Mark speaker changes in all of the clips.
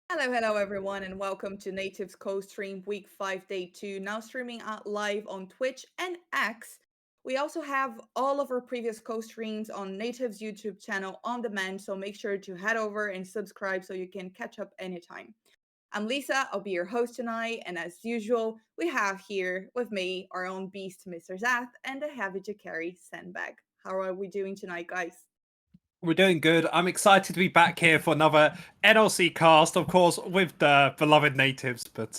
Speaker 1: Hello everyone, and welcome to Nativz co-stream week 5 day 2, now streaming out live on Twitch and X. We also have all of our previous co-streams on Nativz YouTube channel on demand, so make sure to head over and subscribe so you can catch up anytime. I'm Lisa, I'll be your host tonight, and as usual, we have here with me our own beast, Mr. Zath, and the heavy to carry Sandbag. How are we doing tonight, guys?
Speaker 2: We're doing good. I'm excited to be back here for another NLC cast, of course, with the beloved Nativz, but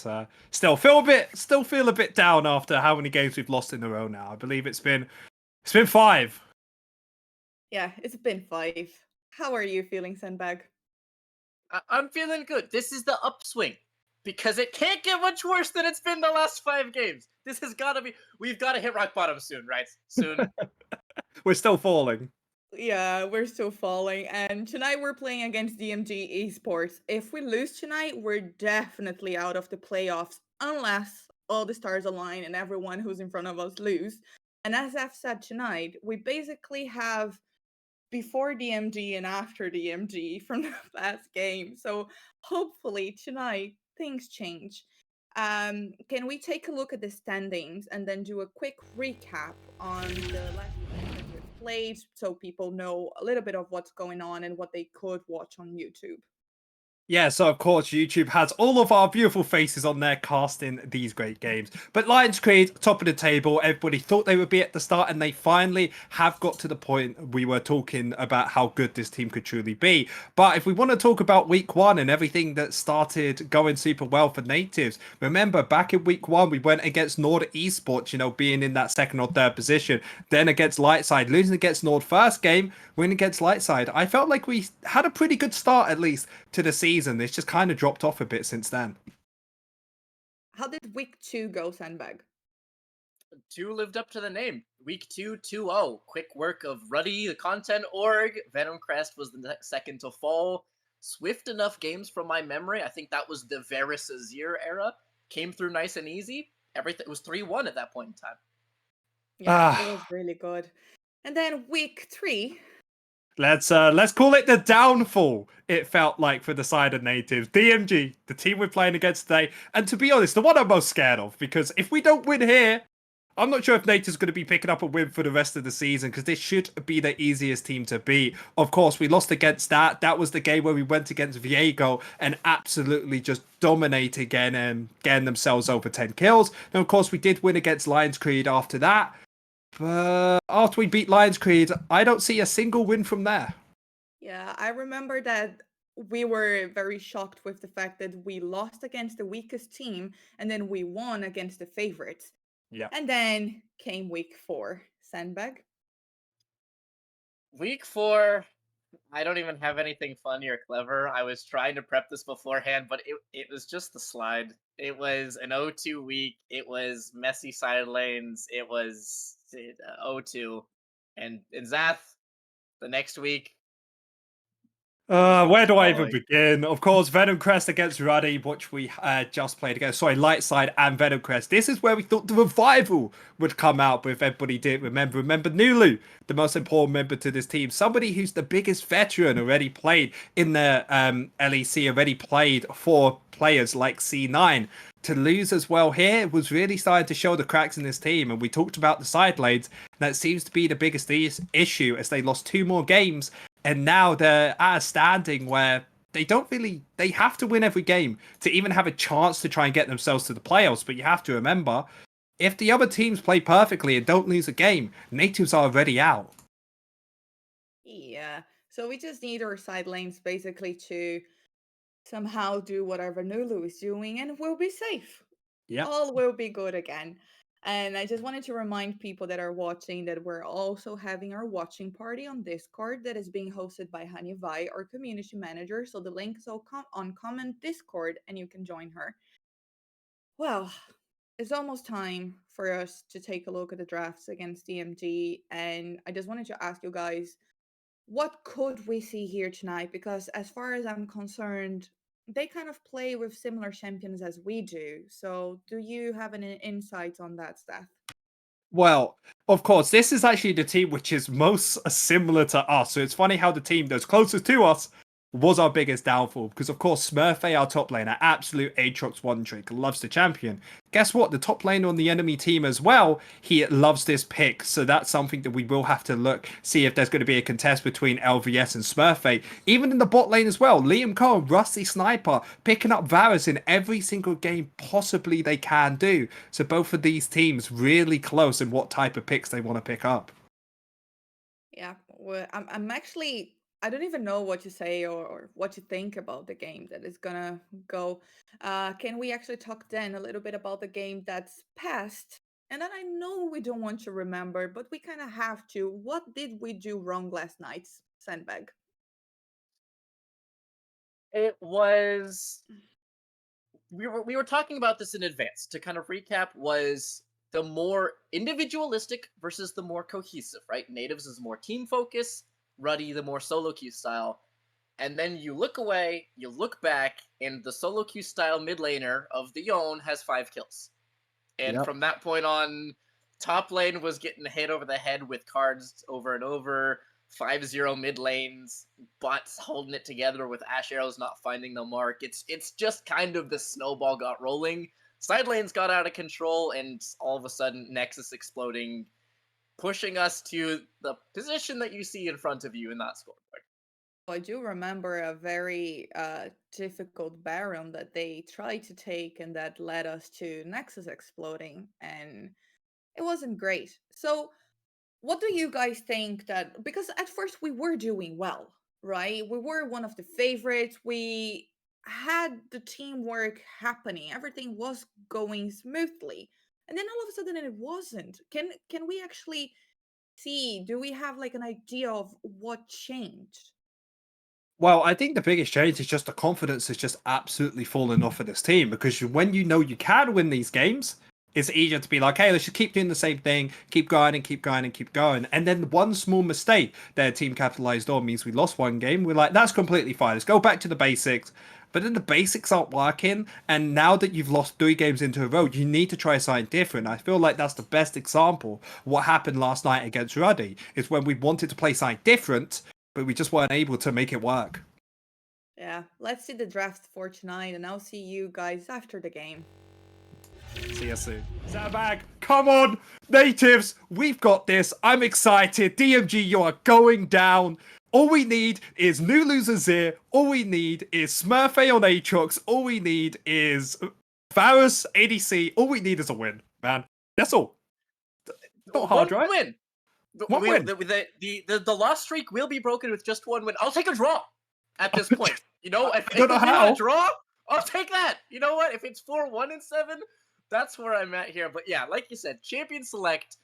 Speaker 2: still feel a bit down after how many games we've lost in a row now. I believe it's been 5.
Speaker 1: Yeah, it's been 5. How are you feeling, Sandbag?
Speaker 3: I'm feeling good. This is the upswing because it can't get much worse than it's been the last 5 games. This has got to be. We've got to hit rock bottom soon, right? Soon.
Speaker 2: We're still falling.
Speaker 1: Yeah, we're still falling. And tonight we're playing against DMG Esports. If we lose tonight, we're definitely out of the playoffs unless all the stars align and everyone who's in front of us lose. And as I've said tonight, we basically have before DMG and after DMG from the last game. So hopefully tonight things change. Can we take a look at the standings and then do a quick recap on the last game that we've played so people know a little bit of what's going on and what they could watch on YouTube?
Speaker 2: Yeah, so of course YouTube has all of our beautiful faces on there casting these great games. But Lions Creed, top of the table, everybody thought they would be at the start, and they finally have got to the point we were talking about how good this team could truly be. But if we want to talk about week 1 and everything that started going super well for Nativz, remember back in week 1 we went against NLC Esports, being in that second or third position, then against Lightside, losing against Nord first game, winning against Lightside. I felt like we had a pretty good start at least to the season. It's just kind of dropped off a bit since then.
Speaker 1: How did week 2 go, Sandbag?
Speaker 3: 2 lived up to the name. Week 2, 2-0. Quick work of Ruddy, the content org. Venom Crest was the second to fall. Swift enough games from my memory. I think that was the Varys Azir era. Came through nice and easy. Everything was 3-1 at that point in time.
Speaker 1: Yeah, it was really good. And then week 3.
Speaker 2: Let's call it the downfall. It felt like for the side of Nativz, DMG, the team we're playing against today, and to be honest, the one I'm most scared of, because if we don't win here, I'm not sure if Nativz going to be picking up a win for the rest of the season, because this should be the easiest team to beat. Of course, we lost against that. That was the game where we went against Viego and absolutely just dominated again and getting themselves over 10 kills. And of course, we did win against Lions Creed after that. But after we beat Lions Creed, I don't see a single win from there.
Speaker 1: Yeah, I remember that we were very shocked with the fact that we lost against the weakest team and then we won against the favorites.
Speaker 2: Yeah.
Speaker 1: And then came week 4. Sandbag?
Speaker 3: Week 4, I don't even have anything funny or clever. I was trying to prep this beforehand, but it was just the slide. It was an 0-2 week. It was messy side lanes. It was 0-2. And in Zath, the next week.
Speaker 2: Where do I even begin? Of course, Venom Crest against Ruddy, which we just played against. Sorry, Lightside and Venom Crest. This is where we thought the revival would come out, but if everybody did remember Nulu, the most important member to this team, somebody who's the biggest veteran, already played in the LEC, already played for players like C9. To lose as well here was really starting to show the cracks in this team, and we talked about the side lanes. That seems to be the biggest issue, as they lost 2 more games. And now they're at a standing where they have to win every game to even have a chance to try and get themselves to the playoffs. But you have to remember, if the other teams play perfectly and don't lose a game, Nativz are already out.
Speaker 1: Yeah, so we just need our side lanes basically to somehow do whatever Nulu is doing and we'll be safe.
Speaker 2: Yeah.
Speaker 1: All will be good again. And I just wanted to remind people that are watching that we're also having our watching party on Discord that is being hosted by Hanya Vai, our community manager. So the link is on comment Discord and you can join her. Well, it's almost time for us to take a look at the drafts against DMG. And I just wanted to ask you guys, what could we see here tonight? Because as far as I'm concerned, they kind of play with similar champions as we do. So do you have any insights on that, Steph?
Speaker 2: Well, of course, this is actually the team which is most similar to us. So it's funny how the team that's closest to us was our biggest downfall. Because, of course, Smurfy, our top laner, absolute Aatrox one trick, loves the champion. Guess what? The top laner on the enemy team as well, he loves this pick. So that's something that we will have to see if there's going to be a contest between LVS and Smurfy. Even in the bot lane as well, Liam Cole, Rusty Sniper, picking up Varus in every single game possibly they can do. So both of these teams really close in what type of picks they want to pick up.
Speaker 1: Yeah, well, I'm actually, I don't even know what to say or what to think about the game that is gonna go. Can we actually talk then a little bit about the game that's past? And then I know we don't want to remember, but we kind of have to. What did we do wrong last night, Sandbag?
Speaker 3: It was we were talking about this in advance. To kind of recap, was the more individualistic versus the more cohesive, right? Nativz is more team focus, Ruddy the more solo queue style. And then you look away, you look back, and the solo queue style mid laner of the Yone has 5 kills. And
Speaker 2: Yep.
Speaker 3: from that point on, top lane was getting hit over the head with cards over and over. 5-0 mid lanes, bots holding it together with Ash Arrows not finding the mark. It's just kind of the snowball got rolling. Side lanes got out of control, and all of a sudden Nexus exploding, pushing us to the position that you see in front of you in that scoreboard.
Speaker 1: I do remember a very difficult Baron that they tried to take, and that led us to Nexus exploding, and it wasn't great. So, what do you guys think that, because at first we were doing well, right? We were one of the favorites. We had the teamwork happening. Everything was going smoothly. And then all of a sudden it wasn't. Can we actually see, do we have like an idea of what changed?
Speaker 2: Well, I think the biggest change is just the confidence has just absolutely fallen off of this team because when you know you can win these games, it's easier to be like, hey, let's just keep doing the same thing, keep going and keep going and keep going. And then one small mistake their team capitalized on means we lost one game. We're like, that's completely fine. Let's go back to the basics. But then the basics aren't working. And now that you've lost 3 games into a row, you need to try something different. I feel like that's the best example. What happened last night against Ruddy is when we wanted to play something different, but we just weren't able to make it work.
Speaker 1: Yeah, let's see the draft for tonight, and I'll see you guys after the game.
Speaker 2: See you soon. Sandbag, come on! Nativz, we've got this. I'm excited. DMG, you are going down. All we need is Nulu's Azir. All we need is Smurfy on Aatrox. All we need is Varus ADC. All we need is a win, man. That's all. Not hard,
Speaker 3: One
Speaker 2: right?
Speaker 3: win.
Speaker 2: One win.
Speaker 3: The loss streak will be broken with just one win. I'll take a draw at this point. You know, if
Speaker 2: don't know
Speaker 3: we
Speaker 2: how.
Speaker 3: get a draw, I'll take that. You know what? If it's 4-1 and 7, that's where I'm at here. But yeah, like you said, champion select,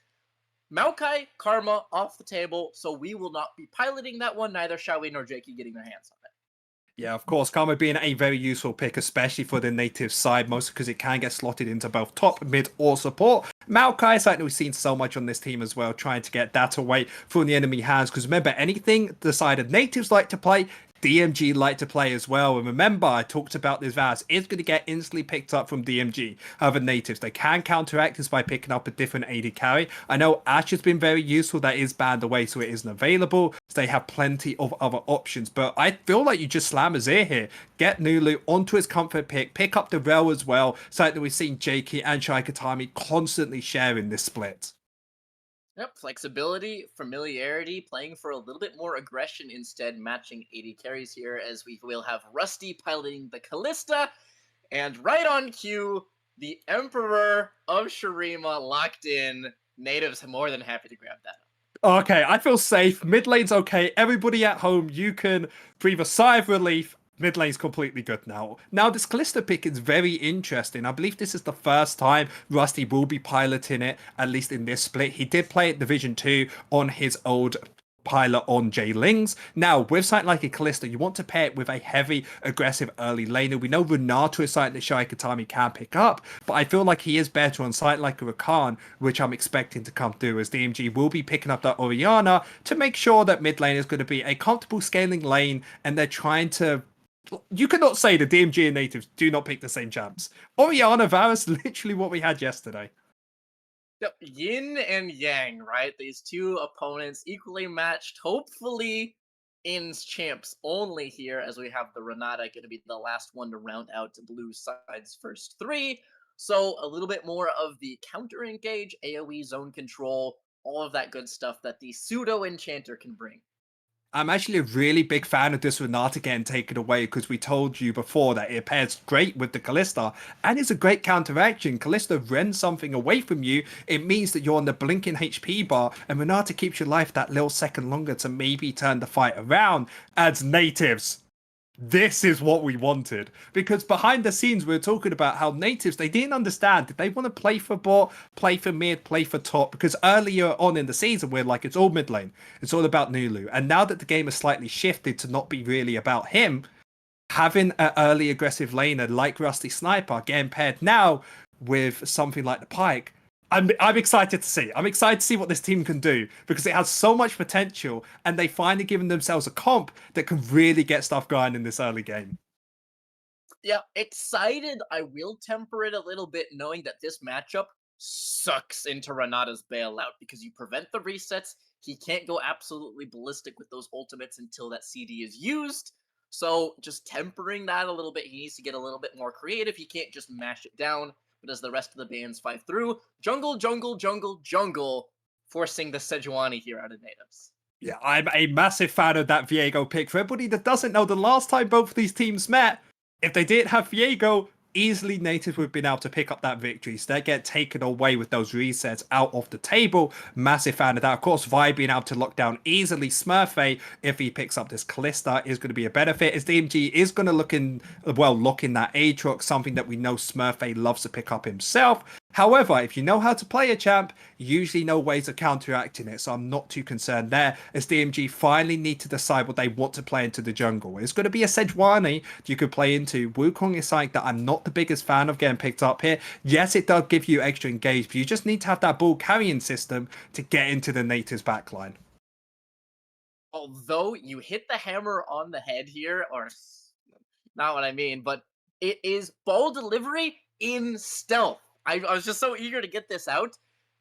Speaker 3: Maokai, Karma off the table, so we will not be piloting that one. Neither shall we nor Jakey getting their hands on it.
Speaker 2: Yeah, of course, Karma being a very useful pick, especially for the native side, mostly because it can get slotted into both top, mid, or support. Maokai, something we've seen so much on this team as well, trying to get that away from the enemy hands. Because remember, anything the side of natives like to play, DMG like to play as well. And remember, I talked about this Varus is going to get instantly picked up from DMG. However, natives, they can counteract this by picking up a different AD carry. I know Ashe has been very useful. That is banned away, so it isn't available. So they have plenty of other options. But I feel like you just slam Azir here. Get Nulu onto his comfort pick up the Rel as well. So that we've seen Jakey and Shaikatami constantly sharing this split.
Speaker 3: Yep, flexibility, familiarity, playing for a little bit more aggression instead, matching 80 carries here as we will have Rusty piloting the Callista, and right on cue, the Emperor of Shurima locked in. Natives more than happy to grab that.
Speaker 2: Okay, I feel safe. Mid lane's okay. Everybody at home, you can breathe a sigh of relief. Mid lane's completely good now. Now, this Callista pick is very interesting. I believe this is the first time Rusty will be piloting it, at least in this split. He did play it Division 2 on his old pilot on Jay Lings. Now, with something like a Callista, you want to pair it with a heavy, aggressive early laner. We know Renato is something that Shaikatami can pick up, but I feel like he is better on something like a Rakan, which I'm expecting to come through, as DMG will be picking up that Orianna to make sure that mid lane is going to be a comfortable scaling lane, and they're trying to... You cannot say the DMG and natives do not pick the same champs. Orianna, Varus, literally what we had yesterday.
Speaker 3: Yep, yin and yang, right? These two opponents equally matched, hopefully in champs only here, as we have the Renata going to be the last one to round out the blue side's first three. So a little bit more of the counter engage, AoE zone control, all of that good stuff that the pseudo enchanter can bring.
Speaker 2: I'm actually a really big fan of this Renata getting taken away because we told you before that it pairs great with the Callista and it's a great counteraction. Callista rends something away from you. It means that you're on the blinking HP bar and Renata keeps your life that little second longer to maybe turn the fight around. Adds Nativz. This is what we wanted, because behind the scenes we were talking about how Nativz, they didn't understand, did they want to play for bot, play for mid, play for top, because earlier on in the season we're like, it's all mid lane, it's all about Nulu, and now that the game has slightly shifted to not be really about him, having an early aggressive laner like Rusty Sniper getting paired now with something like the Pike, I'm excited to see. I'm excited to see what this team can do because it has so much potential and they finally given themselves a comp that can really get stuff going in this early game.
Speaker 3: Yeah, excited. I will temper it a little bit knowing that this matchup sucks into Renata's bailout because you prevent the resets. He can't go absolutely ballistic with those ultimates until that CD is used. So just tempering that a little bit. He needs to get a little bit more creative. He can't just mash it down. But as the rest of the bands fight through, jungle, jungle, jungle, jungle, forcing the Sejuani here out of Nativz.
Speaker 2: Yeah, I'm a massive fan of that Viego pick. For everybody that doesn't know, the last time both of these teams met, if they didn't have Viego, easily Nativz would have been able to pick up that victory. So they get taken away with those resets out of the table. Massive fan of that. Of course, Vi being able to lock down easily Smurfy if he picks up this Callista is going to be a benefit. As DMG is going to look in that Aatrox, something that we know Smurfy loves to pick up himself. However, if you know how to play a champ, you usually know ways of counteracting it, so I'm not too concerned there, as DMG finally need to decide what they want to play into the jungle. It's going to be a Sejuani you could play into. Wukong is something that I'm not the biggest fan of getting picked up here. Yes, it does give you extra engage, but you just need to have that ball carrying system to get into the Nativz backline.
Speaker 3: Although you hit the hammer on the head here, or not what I mean, but it is ball delivery in stealth. I was just so eager to get this out.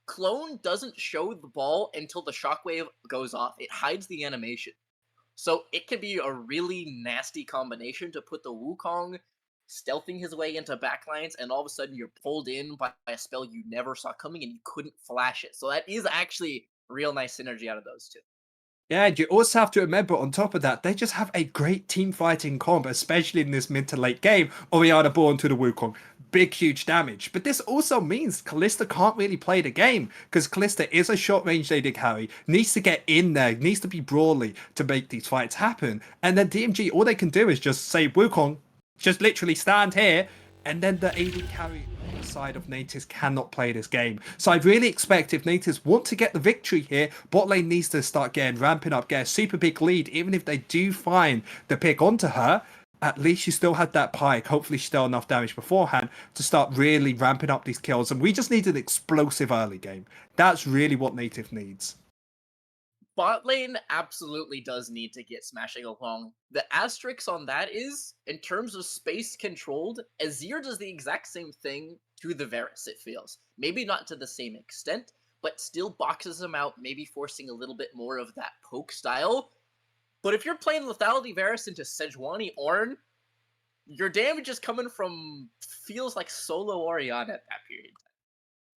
Speaker 3: Clone doesn't show the ball until the shockwave goes off. It hides the animation. So it could be a really nasty combination to put the Wukong stealthing his way into backlines, and all of a sudden you're pulled in by a spell you never saw coming and you couldn't flash it. So that is actually real nice synergy out of those two.
Speaker 2: Yeah, and you also have to remember on top of that, they just have a great team fighting comp, especially in this mid to late game. Orianna born to the Wukong. Big, huge damage. But this also means Callista can't really play the game because Callista is a short range AD carry, needs to get in there, needs to be brawly to make these fights happen. And then DMG, all they can do is just say, Wukong, just literally stand here, and then the AD carry side of Nativz cannot play this game. So I really expect if Nativz want to get the victory here, bot lane needs to start ramping up, get a super big lead. Even if they do find the pick onto her, at least she still had that Pike. Hopefully she still had enough damage beforehand to start really ramping up these kills. And we just need an explosive early game. That's really what Nativz needs.
Speaker 3: Bot lane absolutely does need to get smashing along. The asterisk on that is, in terms of space controlled, Azir does the exact same thing to the Varus, it feels. Maybe not to the same extent, but still boxes him out, maybe forcing a little bit more of that poke style. But if you're playing Lethality Varus into Sejuani Ornn, your damage is coming from, feels like solo Orianna at that period.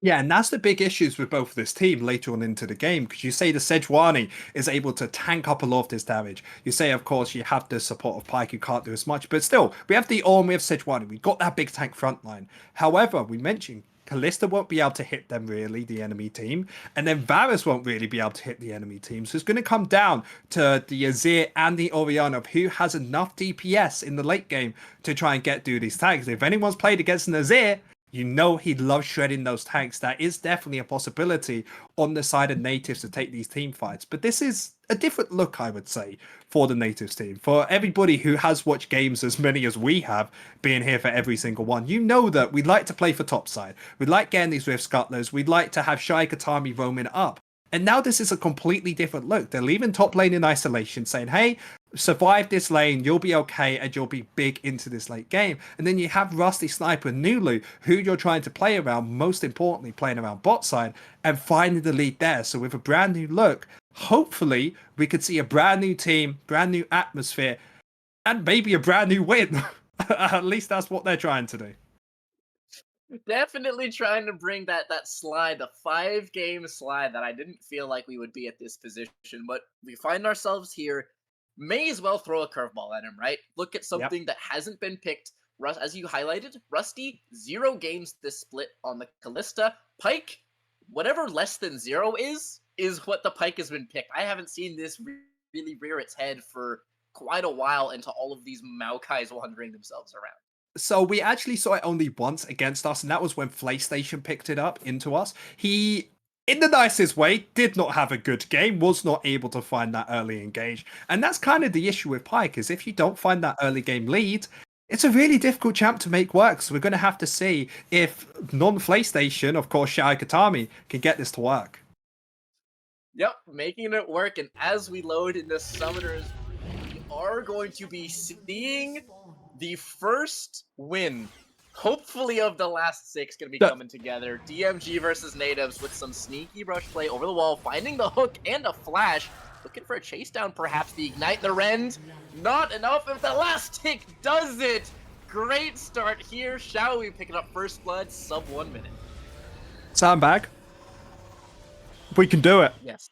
Speaker 2: Yeah, and that's the big issues with both of this team later on into the game, because you say the Sejuani is able to tank up a lot of this damage. You say, of course, you have the support of Pike, who can't do as much, but still, we have the Ornn, we have Sejuani, we've got that big tank front line. However, we mentioned Callista won't be able to hit them really, the enemy team, and then Varus won't really be able to hit the enemy team. So it's going to come down to the Azir and the Orianna of who has enough DPS in the late game to try and get through these tanks. If anyone's played against an Azir, you know he loves shredding those tanks. That is definitely a possibility on the side of Nativz to take these team fights. But this is a different look, I would say, for the Nativz team. For everybody who has watched games as many as we have, being here for every single one, you know that we like to play for topside. We like getting these Rift Scuttlers. We'd like to have Shy Katami roaming up. And now this is a completely different look. They're leaving top lane in isolation, saying, hey, survive this lane, you'll be okay, and you'll be big into this late game. And then you have Rusty Sniper and Nulu, who you're trying to play around, most importantly, playing around bot side, and finding the lead there. So with a brand new look, hopefully we could see a brand new team, brand new atmosphere, and maybe a brand new win. At least that's what they're trying to do.
Speaker 3: Definitely trying to bring that slide, the 5-game slide that I didn't feel like we would be at this position, but we find ourselves here. May as well throw a curveball at him, right? Look at something that hasn't been picked. As you highlighted, Rusty, 0 games this split on the Kalista. Pyke, whatever less than 0 is what the Pyke has been picked. I haven't seen this really rear its head for quite a while into all of these Maokais wandering themselves around.
Speaker 2: So we actually saw it only once against us, and that was when PlayStation picked it up into us. He, in the nicest way, did not have a good game, was not able to find that early engage. And that's kind of the issue with Pyke, is if you don't find that early game lead, it's a really difficult champ to make work. So we're going to have to see if non-PlayStation, of course, Shao Katami, can get this to work.
Speaker 3: Yep, making it work. And as we load into Summoners, we are going to be seeing the first win, hopefully of the last 6, going to be coming together. DMG versus Nativz with some sneaky rush play over the wall, finding the hook and a flash. Looking for a chase down, perhaps, the ignite the rend. Not enough if the last tick does it. Great start here. Shall we pick it up first blood, sub 1 minute?
Speaker 2: Sandbag. We can do it.
Speaker 3: Yes.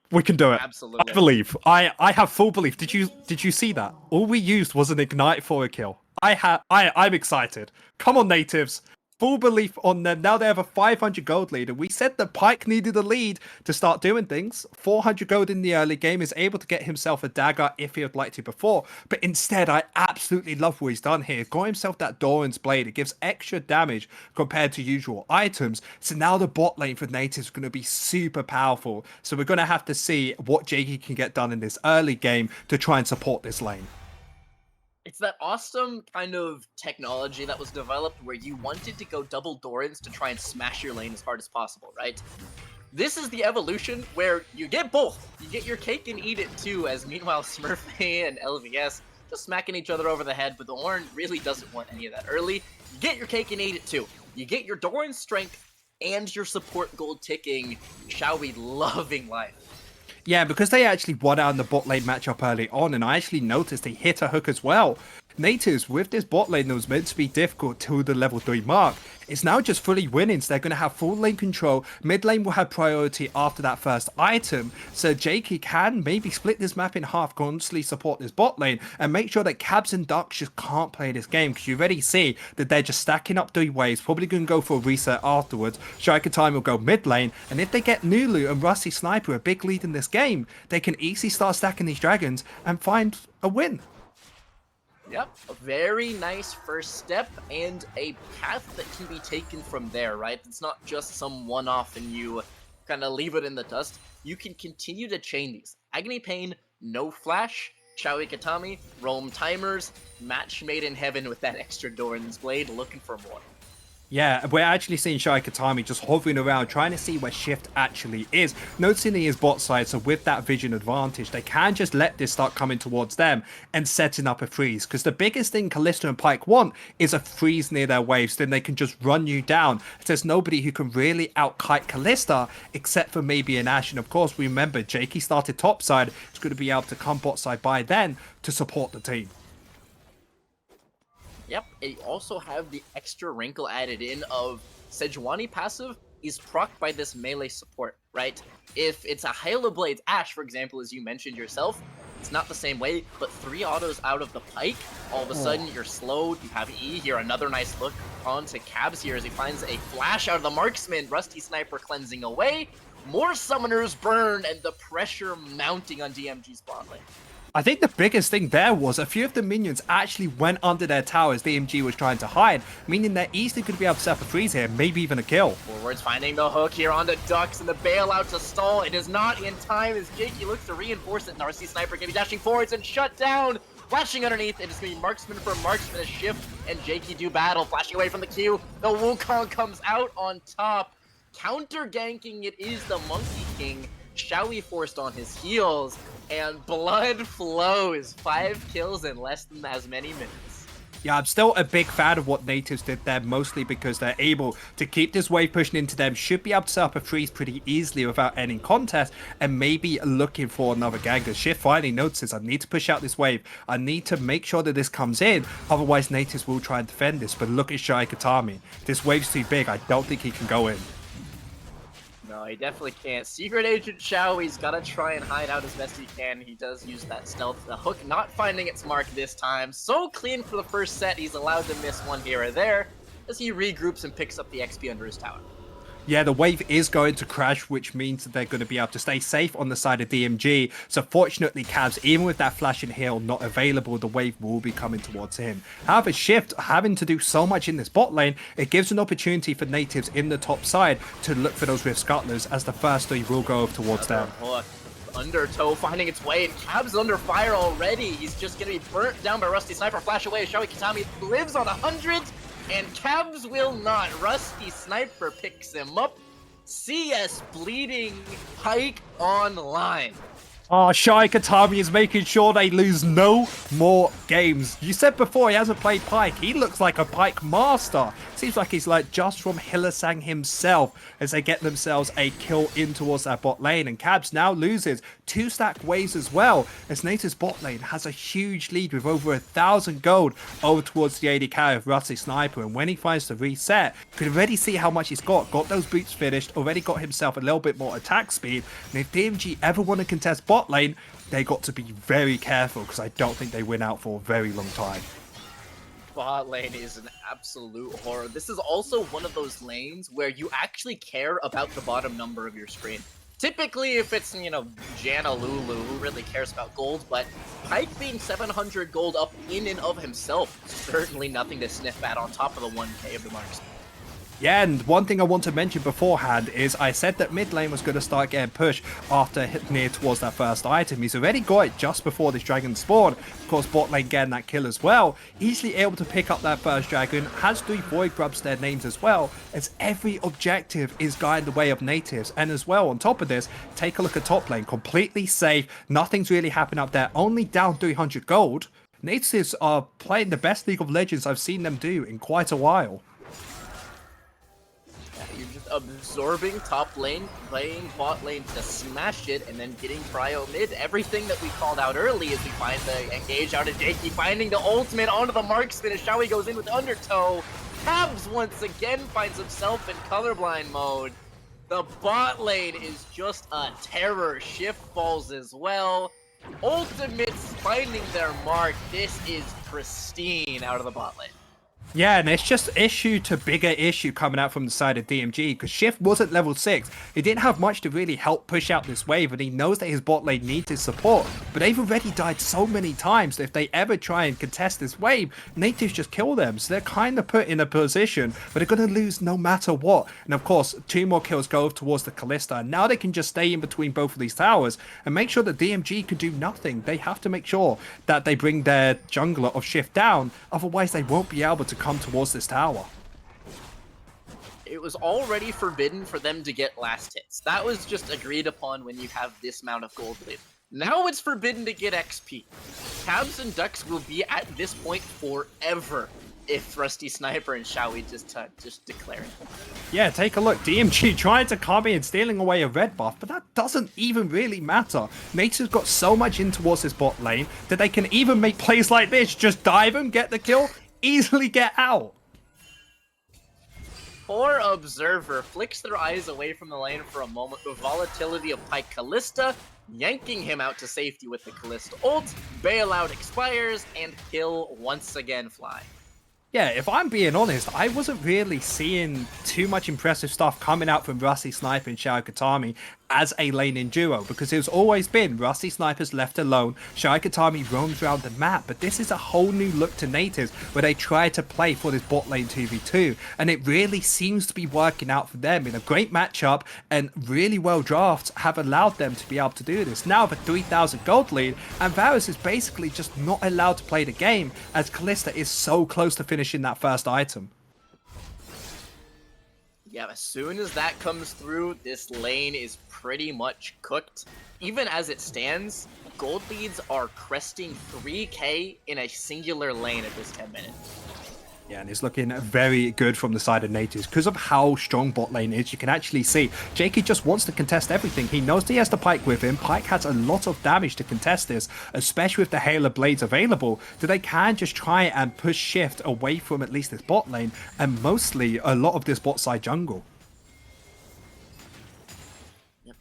Speaker 2: We can do it.
Speaker 3: Absolutely.
Speaker 2: I believe. I have full belief. Did you see that? All we used was an ignite for a kill. I'm excited. Come on, Nativz. Full belief on them. Now they have a 500 gold lead. And we said that Pyke needed a lead to start doing things. 400 gold in the early game, is able to get himself a dagger if he would like to before. But instead, I absolutely love what he's done here. Got himself that Doran's Blade. It gives extra damage compared to usual items. So now the bot lane for Nativz is going to be super powerful. So we're going to have to see what Jakey can get done in this early game to try and support this lane.
Speaker 3: It's that awesome kind of technology that was developed where you wanted to go double Dorans to try and smash your lane as hard as possible, right? This is the evolution where you get both. You get your cake and eat it too, as meanwhile Smurfy and LVS just smacking each other over the head, but the Ornn really doesn't want any of that early. You get your cake and eat it too. You get your Doran strength and your support gold ticking. Shall we loving life?
Speaker 2: Yeah, because they actually won out in the bot lane matchup early on, and I actually noticed they hit a hook as well. Nativz, with this bot lane that was meant to be difficult to the level 3 mark, it's now just fully winning, so they're going to have full lane control. Mid lane will have priority after that first item, so Jakey can maybe split this map in half, constantly support this bot lane, and make sure that Cabs and Ducks just can't play this game, because you already see that they're just stacking up 3 waves, probably going to go for a reset afterwards. Striker Time will go mid lane, and if they get Nulu and Rusty Sniper a big lead in this game, they can easily start stacking these dragons and find a win.
Speaker 3: Yep, a very nice first step and a path that can be taken from there, right? It's not just some one-off and you kind of leave it in the dust. You can continue to chain these. Agony Pain, no flash, Shao Katami, roam timers, match made in heaven with that extra Doran's Blade, looking for more.
Speaker 2: Yeah, we're actually seeing Shao Katami just hovering around, trying to see where Shift actually is. Noticing he is bot side, so with that vision advantage, they can just let this start coming towards them and setting up a freeze. Because the biggest thing Kalista and Pyke want is a freeze near their waves, then they can just run you down. There's nobody who can really out-kite Kalista, except for maybe an Ashe. And of course, remember, Jakey started top side. He's going to be able to come bot side by then to support the team.
Speaker 3: Yep, and you also have the extra wrinkle added in of Sejuani passive is procced by this melee support, right? If it's a Halo Blades Ashe, for example, as you mentioned yourself, it's not the same way, but 3 autos out of the Pyke, all of a sudden you're slowed, you have E here, another nice look onto Cabs here as he finds a flash out of the marksman, Rusty Sniper cleansing away, more summoners burn, and the pressure mounting on DMG's bot lane.
Speaker 2: I think the biggest thing there was a few of the minions actually went under their towers DMG was trying to hide, meaning they're easily could be able to set up a freeze here, maybe even a kill.
Speaker 3: Forwards finding the hook here on the Ducks and the bailout to stall. It is not in time as Jakey looks to reinforce it. Narcy Sniper can be dashing forwards and shut down. Flashing underneath, it is going to be marksman for marksman, a shift, and Jakey do battle. Flashing away from the Q, the Wukong comes out on top. Counter ganking, it is the Monkey King. Showy forced on his heels, and blood flows. 5 kills in less than as many minutes.
Speaker 2: Yeah, I'm still a big fan of what Nativz did there, mostly because they're able to keep this wave pushing into them, should be able to set up a freeze pretty easily without ending contest, and maybe looking for another gank. Shift finally notices, I need to push out this wave, I need to make sure that this comes in, otherwise Nativz will try and defend this. But look at Shy Katami, this wave's too big, I don't think he can go in.
Speaker 3: No, he definitely can't. Secret Agent Showy's gotta try and hide out as best he can. He does use that stealth hook, not finding its mark this time. So clean for the first set, he's allowed to miss one here or there as he regroups and picks up the XP under his tower.
Speaker 2: Yeah, the wave is going to crash, which means that they're going to be able to stay safe on the side of DMG. So fortunately, Cavs, even with that flash and heal not available, the wave will be coming towards him. However, Shift having to do so much in this bot lane, it gives an opportunity for Nativz in the top side to look for those Rift Scuttlers, as the first 3 will go over towards them.
Speaker 3: Undertow finding its way, and Cavs under fire already. He's just going to be burnt down by Rusty Sniper. Flash away, Showy Katami lives on 100. And Cavs will not. Rusty Sniper picks him up. CS bleeding, Pike online.
Speaker 2: Oh, Shy Katami is making sure they lose no more games. You said before he hasn't played Pike. He looks like a Pike master. Seems like he's like just from Hillisang himself as they get themselves a kill in towards that bot lane. And Cabs now loses 2 stack waves as well, as Nativ's bot lane has a huge lead with over 1,000 gold over towards the AD of Rusty Sniper. And when he finds the reset, you can already see how much he's got those boots finished, already got himself a little bit more attack speed. And if DMG ever want to contest bot lane, they got to be very careful, because I don't think they win out for a very long time.
Speaker 3: Bot lane is an absolute horror. This is also one of those lanes where you actually care about the bottom number of your screen. Typically, if it's, you know, Janna Lulu, who really cares about gold, but Pike being 700 gold up in and of himself, certainly nothing to sniff at on top of the 1k of the marks.
Speaker 2: Yeah, and one thing I want to mention beforehand is I said that mid lane was going to start getting pushed after near towards that first item. He's already got it just before this dragon spawn. Of course, bot lane getting that kill as well. Easily able to pick up that first dragon. Has 3 void grubs their names as well, as every objective is going the way of Nativz. And as well, on top of this, take a look at top lane. Completely safe. Nothing's really happened up there. Only down 300 gold. Nativz are playing the best League of Legends I've seen them do in quite a while.
Speaker 3: You're just absorbing top lane, playing bot lane to smash it, and then getting prio mid. Everything that we called out early is we find the engage out of Jakey, finding the ultimate onto the marksman as Showy goes in with Undertow. Cabs once again finds himself in colorblind mode. The bot lane is just a terror. Shift falls as well. Ultimates finding their mark. This is pristine out of the bot lane.
Speaker 2: Yeah, and it's just issue to bigger issue coming out from the side of DMG, because Shift wasn't level 6. He didn't have much to really help push out this wave, and he knows that his bot lane needs his support. But they've already died so many times that if they ever try and contest this wave, Nativz just kill them. So they're kind of put in a position where they're going to lose no matter what. And of course, 2 more kills go towards the Kalista. And now they can just stay in between both of these towers and make sure that DMG can do nothing. They have to make sure that they bring their jungler of Shift down. Otherwise, they won't be able to come towards this tower.
Speaker 3: It was already forbidden for them to get last hits. That was just agreed upon when you have this amount of gold lead. Now it's forbidden to get XP. Cabs and Ducks will be at this point forever if Rusty Sniper and Showy just declare it.
Speaker 2: Yeah, take a look. DMG trying to come in, stealing away a red buff, but that doesn't even really matter. Nativ's got so much in towards this bot lane that they can even make plays like this. Just dive him, get the kill, easily get out.
Speaker 3: Poor Observer flicks their eyes away from the lane for a moment with volatility of Pike Kalista, yanking him out to safety with the Kalista ult, bailout expires, and kill once again fly.
Speaker 2: Yeah, if I'm being honest, I wasn't really seeing too much impressive stuff coming out from Rusty Sniper and Shy Katami as a laning duo, because it's always been Rusty Sniper's left alone, Shy Katami roams around the map, but this is a whole new look to Nativz where they try to play for this bot lane 2v2, and it really seems to be working out for them in a great matchup, and really well drafts have allowed them to be able to do this. Now the 3,000 gold lead, and Varus is basically just not allowed to play the game as Kalista is so close to finishing that first item.
Speaker 3: Yeah, as soon as that comes through, this lane is pretty much cooked. Even as it stands, gold leads are cresting 3k in a singular lane at this 10 minutes.
Speaker 2: Yeah, and it's looking very good from the side of Nativz. Because of how strong bot lane is, you can actually see Jakey just wants to contest everything. He knows he has the Pyke with him. Pyke has a lot of damage to contest this, especially with the Halo Blades available, that they can just try and push shift away from at least this bot lane, and mostly a lot of this bot side jungle.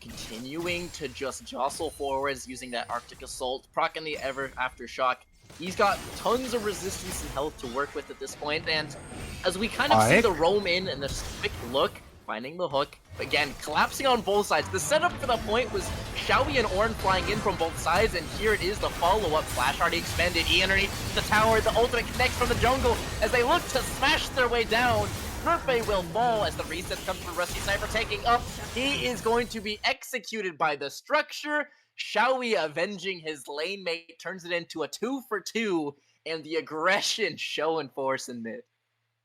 Speaker 3: Continuing to just jostle forwards using that Arctic Assault, proccing the Ever Aftershock. He's got tons of resistance and health to work with at this point, and as we kind of see the roam in and the quick look, finding the hook, again, collapsing on both sides. The setup for the point was Xiaoyi and Ornn flying in from both sides, and here it is, the follow-up. Flash already expended, E underneath the tower, the ultimate connects from the jungle as they look to smash their way down. Murphy will fall as the reset comes from Rusty Sniper taking up. He is going to be executed by the structure. Xiaoyi avenging his lane mate turns it into a 2-for-2, and the aggression showing force in mid.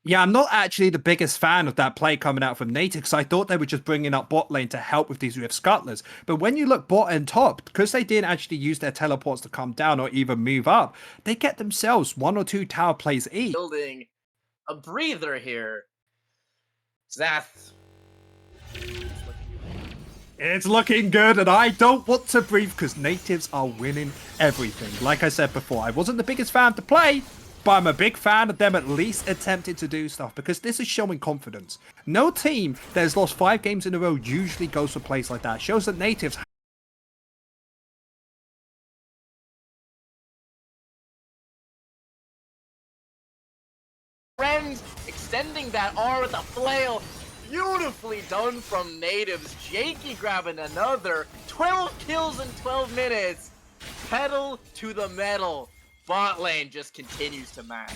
Speaker 2: Yeah, I'm not actually the biggest fan of that play coming out from Nativz, because I thought they were just bringing up bot lane to help with these Rift Scuttlers. But when you look bot and top, because they didn't actually use their teleports to come down or even move up, they get themselves 1 or 2 tower plays each.
Speaker 3: Building a breather here. Zath.
Speaker 2: It's looking good, and I don't want to breathe because Nativz are winning everything. Like I said before, I wasn't the biggest fan of the play, but I'm a big fan of them at least attempting to do stuff, because this is showing confidence. No team that has lost 5 games in a row usually goes for plays like that. Shows that Nativz
Speaker 3: Friends extending that R with a flail. Beautifully done from Nativz. Jakey grabbing another 12 kills in 12 minutes. Pedal to the metal. Bot lane just continues to match.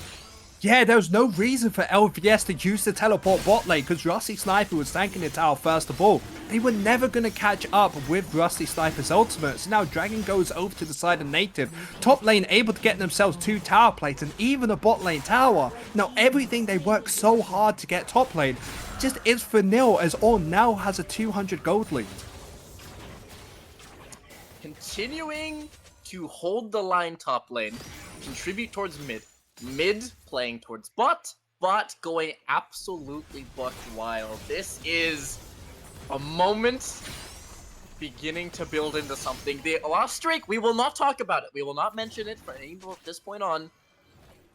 Speaker 2: Yeah, there was no reason for LVS to use the teleport bot lane because Rusty Sniper was tanking the tower first of all. They were never going to catch up with Rusty Sniper's ultimate, so now Dragon goes over to the side of Nativz. Top lane able to get themselves 2 tower plates and even a bot lane tower. Now everything they worked so hard to get top lane just is for nil, as Ornn now has a 200 gold lead.
Speaker 3: Continuing to hold the line top lane, contribute towards mid. Mid playing towards bot, bot going absolutely buck wild. This is a moment beginning to build into something. The lost streak, we will not talk about it. We will not mention it from this point on,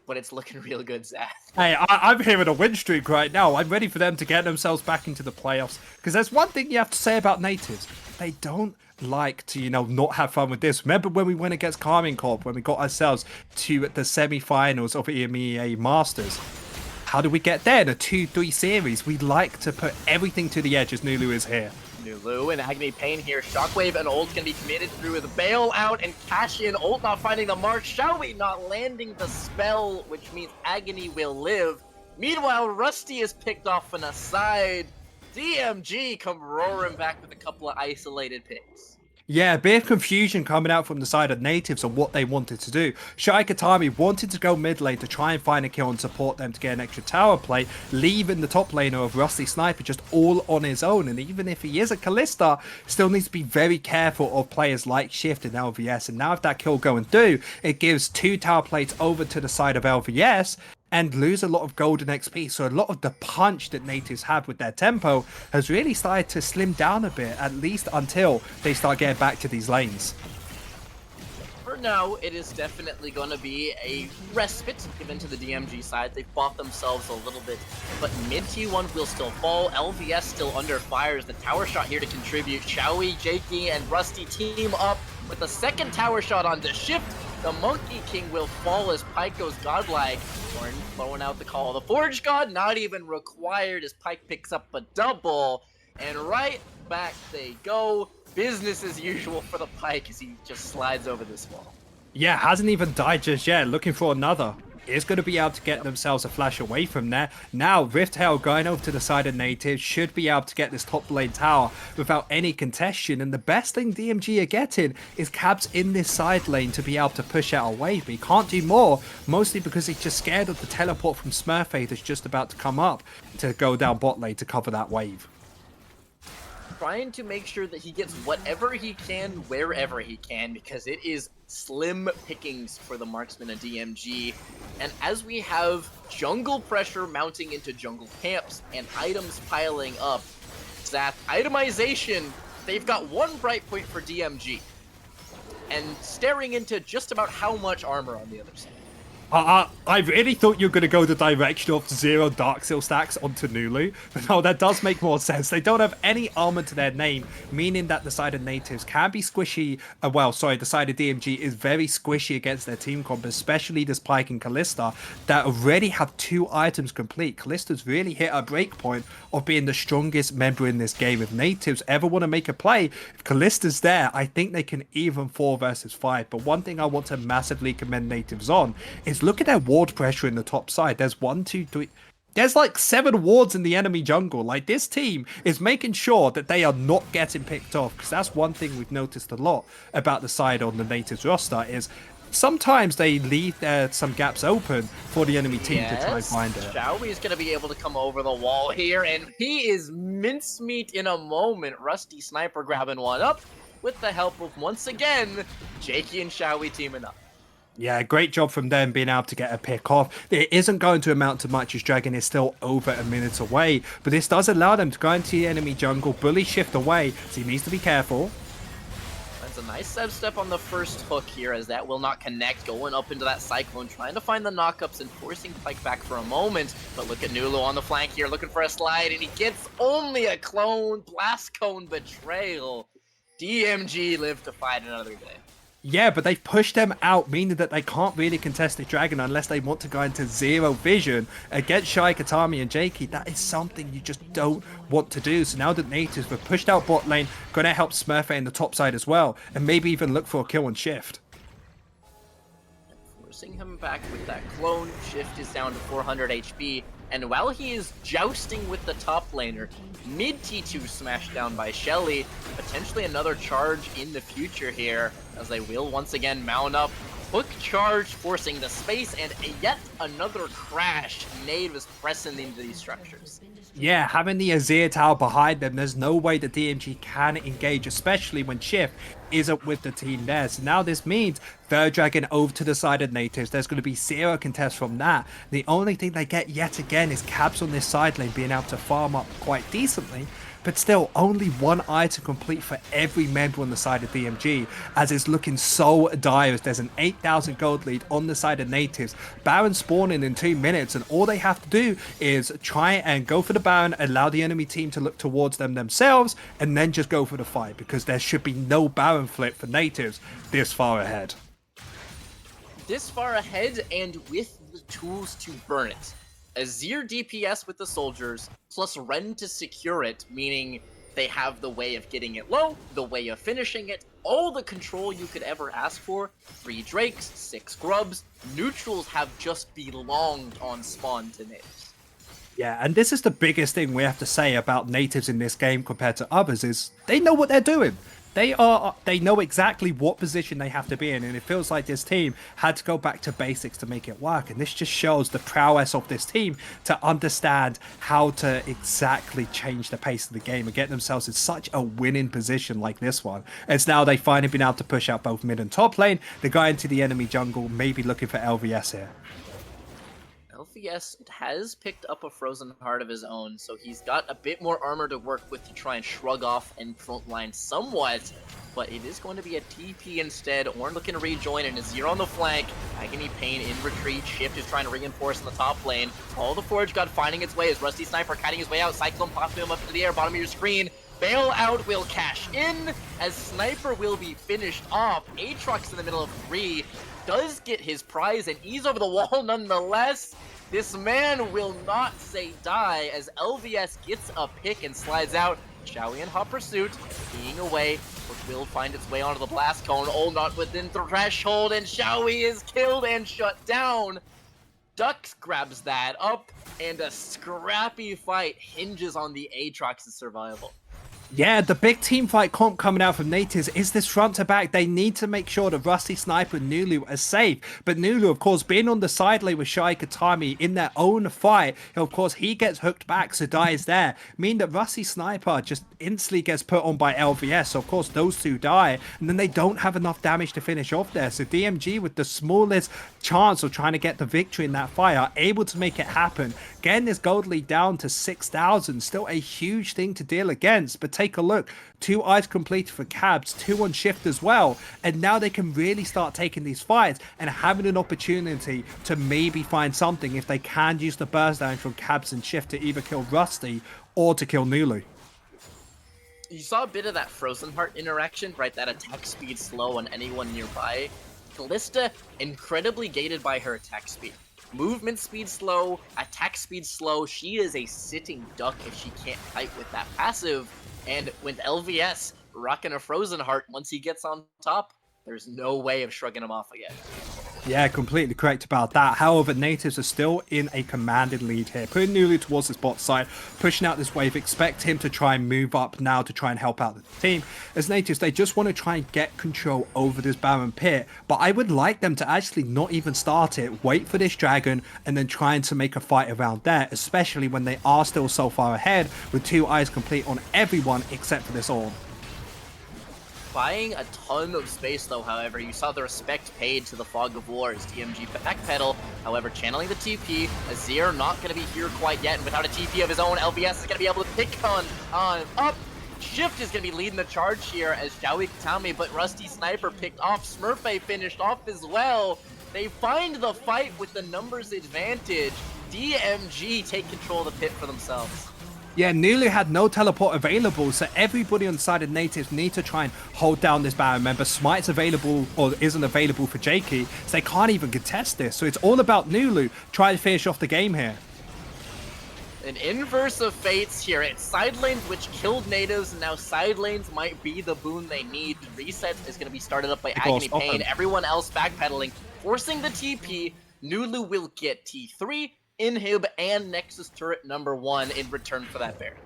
Speaker 3: but it's looking real good, Zach.
Speaker 2: Hey, I'm here in a win streak right now. I'm ready for them to get themselves back into the playoffs, because there's one thing you have to say about Nativz. They don't like to, you know, not have fun with this. Remember when we went against Carmine Corp, when we got ourselves to the semi-finals of EMEA Masters? How did we get there in a 2-3 series? We like to put everything to the edge as Nulu is here.
Speaker 3: Nulu and Agony Pain here. Shockwave and ult can be committed through with bail out and cash in. Ult not finding the mark. Xiaoyi not landing the spell, which means Agony will live. Meanwhile, Rusty is picked off on a side. DMG come roaring back with a couple of isolated picks.
Speaker 2: Yeah, a bit of confusion coming out from the side of Nativz on what they wanted to do. Shai Katami wanted to go mid lane to try and find a kill and support them to get an extra tower play, leaving the top laner of Rusty Sniper just all on his own. And even if he is a Kalista, still needs to be very careful of players like Shift and LVS. And now if that kill going through, it gives 2 tower plates over to the side of LVS, and lose a lot of golden XP. So a lot of the punch that Nativz have with their tempo has really started to slim down a bit, at least until they start getting back to these lanes.
Speaker 3: For now, it is definitely going to be a respite given to the DMG side. They've bought themselves a little bit, but mid T1 will still fall. LVS still under fire as the tower shot here to contribute. Xiaoyi, Jakey, and Rusty team up with the second tower shot on the Shift. The Monkey King will fall as Pyke goes godlike. Ornn throwing out the call. The Forge God not even required as Pyke picks up a double. And right back they go. Business as usual for the Pyke as he just slides over this wall.
Speaker 2: Yeah, hasn't even died just yet, looking for another. is going to be able to get themselves a flash away from there. Now, Riftail going over to the side of Nativz should be able to get this top lane tower without any contention. And the best thing DMG are getting is Cabs in this side lane to be able to push out a wave. But he can't do more, mostly because he's just scared of the teleport from Smurfade that's just about to come up to go down bot lane to cover that wave.
Speaker 3: Trying to make sure that he gets whatever he can, wherever he can, because it is slim pickings for the marksman of DMG. And as we have jungle pressure mounting into jungle camps and items piling up, that itemization, they've got one bright point for DMG. And staring into just about how much armor on the other side.
Speaker 2: I really thought you were going to go the direction of 0 Dark Seal stacks onto Nulu, but no, that does make more sense. They don't have any armor to their name, meaning that the side of Nativz can be squishy. The side of DMG is very squishy against their team comp, especially this Pyke and Kalista that already have 2 items complete. Kalista's really hit a break point of being the strongest member in this game. If Nativz ever want to make a play, if Kalista's there, I think they can even 4 versus 5. But one thing I want to massively commend Nativz on is look at their ward pressure in the top side. There's 1, 2, 3. There's like 7 wards in the enemy jungle. Like, this team is making sure that they are not getting picked off, because that's one thing we've noticed a lot about the side on the Nativz roster is sometimes they leave some gaps open for the enemy team to try and find it.
Speaker 3: Xiaomi's going to be able to come over the wall here, and he is mincemeat in a moment. Rusty Sniper grabbing one up with the help of, once again, Jakey and Xiaomi teaming up.
Speaker 2: Yeah, great job from them being able to get a pick off. It isn't going to amount to much as Dragon is still over a minute away, but this does allow them to go into the enemy jungle, bully shift away, so he needs to be careful.
Speaker 3: That's a nice step on the first hook here, as that will not connect, going up into that Cyclone, trying to find the knockups and forcing Pyke back for a moment. But look at Nulu on the flank here, looking for a slide, and he gets only a clone. Blast Cone Betrayal. DMG live to fight another day.
Speaker 2: Yeah, but they've pushed them out, meaning that they can't really contest the Dragon unless they want to go into 0 vision against Shy, Katami, and Jakey. That is something you just don't want to do. So now that Nativz have pushed out bot lane, going to help Smurfette in the top side as well, and maybe even look for a kill on Shift.
Speaker 3: Forcing him back with that clone. Shift is down to 400 HP. And while he is jousting with the top laner, mid T2 smashed down by Shelly, potentially another charge in the future here, as they will once again mount up. Hook charge, forcing the space, and yet another crash. Nade was pressing into these structures.
Speaker 2: Yeah, having the Azir tower behind them, there's no way the DMG can engage, especially when Shift isn't with the team there. So now this means third Dragon over to the side of Nativz. There's going to be 0 contest from that. The only thing they get yet again is Cabs on this side lane being able to farm up quite decently. But still, only 1 item complete for every member on the side of DMG, as it's looking so dire. There's an 8,000 gold lead on the side of Nativz. Baron spawning in 2 minutes, and all they have to do is try and go for the Baron, allow the enemy team to look towards them themselves, and then just go for the fight, because there should be no Baron flip for Nativz this far ahead.
Speaker 3: This far ahead, and with the tools to burn it. Azir DPS with the soldiers, plus Ren to secure it, meaning they have the way of getting it low, the way of finishing it, all the control you could ever ask for. 3 Drakes, 6 Grubs, neutrals have just belonged on spawn to Nativz.
Speaker 2: Yeah, and this is the biggest thing we have to say about Nativz in this game compared to others, is they know what they're doing. They know exactly what position they have to be in, and it feels like this team had to go back to basics to make it work. And this just shows the prowess of this team to understand how to exactly change the pace of the game and get themselves in such a winning position like this one. It's now they've finally been able to push out both mid and top lane. They're going to the enemy jungle, maybe looking for LVS here.
Speaker 3: LVS has picked up a Frozen Heart of his own, so he's got a bit more armor to work with to try and shrug off and frontline somewhat, but it is going to be a TP instead. Ornn looking to rejoin, and Azir on the flank. Agony Pain in retreat. Shift is trying to reinforce in the top lane. All the Forge God finding its way as Rusty Sniper kiting his way out. Cyclone popping him up into the air, bottom of your screen. Bailout will cash in, as Sniper will be finished off. Aatrox in the middle of 3. Does get his prize and ease over the wall nonetheless. This man will not say die, as LVS gets a pick and slides out. Xiaomi in hot pursuit, being away, but will find its way onto the blast cone. Oh, not within threshold, and Xiaomi is killed and shut down. Ducks grabs that up, and a scrappy fight hinges on the Aatrox's survival.
Speaker 2: Yeah, the big team fight comp coming out from Nativz is this front to back. They need to make sure that Rusty Sniper and Nulu are safe. But Nulu, of course, being on the side lane with Shai Katami in their own fight, of course, he gets hooked back, so dies there. Meaning that Rusty Sniper just instantly gets put on by LVS. So, of course, those two die. And then they don't have enough damage to finish off there. So DMG, with the smallest chance of trying to get the victory in that fight, are able to make it happen. Getting this gold lead down to 6,000, still a huge thing to deal against. But take a look, 2 eyes completed for Cabs, 2 on shift as well, and now they can really start taking these fights and having an opportunity to maybe find something if they can use the burst down from Cabs and shift to either kill Rusty or to kill Nulu.
Speaker 3: You saw a bit of that Frozen Heart interaction, right? That attack speed slow on anyone nearby. Kalista, incredibly gated by her attack speed. Movement speed slow, attack speed slow. She is a sitting duck if she can't fight with that passive. And with LVS rocking a Frozen Heart, once he gets on top, there's no way of shrugging him off again.
Speaker 2: Yeah, completely correct about that. However, Nativz are still in a commanded lead here. Putting Nulu towards his bot side, pushing out this wave. Expect him to try and move up now to try and help out the team. As Nativz, they just want to try and get control over this Baron pit. But I would like them to actually not even start it. Wait for this dragon and then trying to make a fight around there. Especially when they are still so far ahead with 2 eyes complete on everyone except for this Ornn.
Speaker 3: Buying a ton of space though, however, you saw the respect paid to the Fog of War as DMG backpedal, however, channeling the TP, Azir not going to be here quite yet, and without a TP of his own, LVS is going to be able to pick on up. Shift is going to be leading the charge here as Xiaoyi Katami, but Rusty Sniper picked off, Smurfy finished off as well. They find the fight with the numbers advantage. DMG take control of the pit for themselves.
Speaker 2: Yeah, Nulu had no teleport available, so everybody on the side of Nativz need to try and hold down this Baron. Remember, Smite's available or isn't available for Jakey, so they can't even contest this. So it's all about Nulu trying to finish off the game here.
Speaker 3: An inverse of fates here. It's side lanes which killed Nativz, and now side lanes might be the boon they need. Reset is going to be started up by Agony Pain. Everyone else backpedaling, forcing the TP. Nulu will get T3. Inhib and Nexus turret number 1 in return for that bear.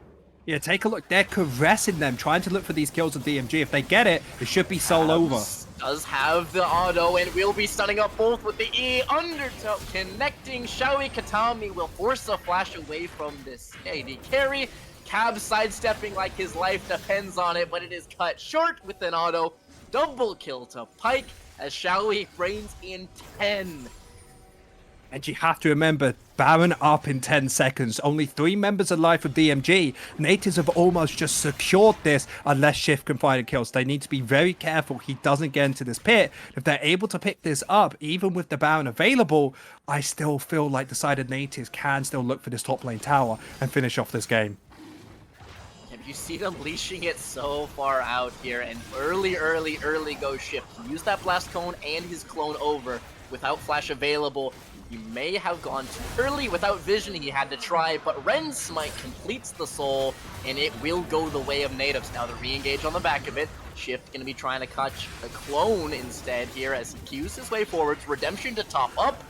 Speaker 2: Yeah, take a look. They're caressing them, trying to look for these kills of DMG. If they get it, it should be soul over.
Speaker 3: Does have the auto and will be stunning up both with the E. Undertow connecting. Xiaoyi Katami will force a flash away from this AD carry. Cab sidestepping like his life depends on it, but it is cut short with an auto. Double kill to Pyke as Xiaoyi reigns in 10.
Speaker 2: And you have to remember, Baron up in 10 seconds. Only 3 members alive for DMG. Nativz have almost just secured this unless Shift can find a kill. So they need to be very careful he doesn't get into this pit. If they're able to pick this up, even with the Baron available, I still feel like the side of Nativz can still look for this top lane tower and finish off this game.
Speaker 3: You see them leashing it so far out here, and early go Shift. He used that blast cone and his clone over without flash available. He may have gone too early without vision. He had to try, but Ren's Smite completes the soul, and it will go the way of Nativz. Now the re-engage on the back of it. Shift going to be trying to catch the clone instead here as he cues his way forwards. Redemption to top up.